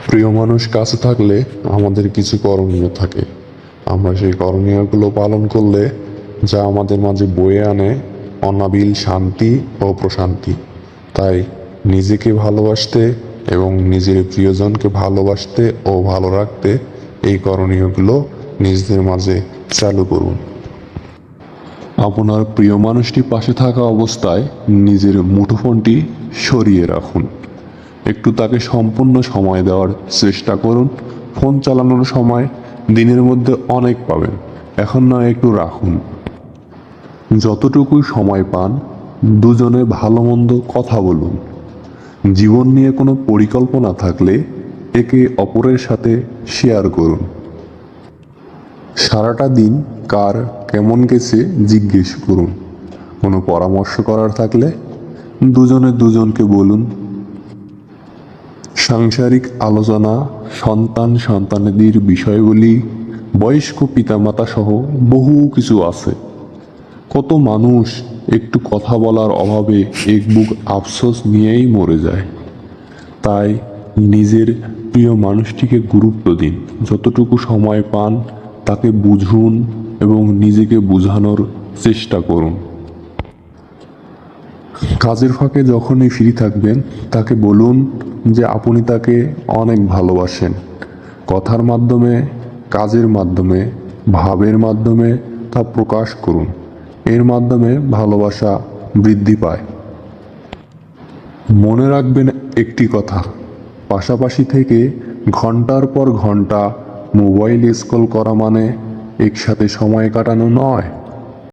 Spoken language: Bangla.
প্রিয় মানুষ কাছে থাকলে আমাদের কিছু করণীয় থাকে। আমরা সেই করণীয়গুলো পালন করলে যা আমাদের মাঝে বয়ে আনে অনাবিল শান্তি ও প্রশান্তি। তাই নিজেকে ভালোবাসতে এবং নিজের প্রিয়জনকে ভালোবাসতে ও ভালো রাখতে এই করণীয়গুলো নিজেদের মাঝে চালু করুন। আপনার প্রিয় মানুষটি পাশে থাকা অবস্থায় নিজের মুঠোফোনটি সরিয়ে রাখুন। একটু তাকে সম্পূর্ণ সময় দেওয়ার চেষ্টা করুন। ফোন চালানোর সময় দিনের মধ্যে অনেক পাবেন, এখন নয় একটু রাখুন। যতটুকু সময় পান দুজনে ভালো মন্দ কথা বলুন। জীবন নিয়ে কোনো পরিকল্পনা থাকলে একে অপরের সাথে শেয়ার করুন। সারাটা দিন কার কেমন গেছে জিজ্ঞেস করুন। কোনো পরামর্শ করার থাকলে দুজনে দুজনকে বলুন। সাংসারিক আলোচনা, সন্তানাদির বিষয়গুলি, বয়স্ক পিতামাতা সহ বহু কিছু আছে। কত মানুষ একটু কথা বলার অভাবে এক বুক আফসোস নিয়েই মরে যায়। তাই নিজের প্রিয় মানুষটিকে গুরুত্ব দিন। যতটুকু সময় পান তাকে বুঝুন এবং নিজেকে বোঝানোর চেষ্টা করুন। কাজের ফাঁকে যখনই ফ্রি থাকবেন তাকে বলুন যে আপনি তাকে অনেক ভালোবাসেন। কথার মাধ্যমে, কাজের মাধ্যমে, ভাবের মাধ্যমে তা প্রকাশ করুন। এর মাধ্যমে ভালোবাসা বৃদ্ধি পায়। মনে রাখবেন একটি কথা, পাশাপাশি থেকে ঘন্টার পর ঘন্টা মোবাইল স্ক্রল করা মানে একসাথে সময় কাটানো নয়।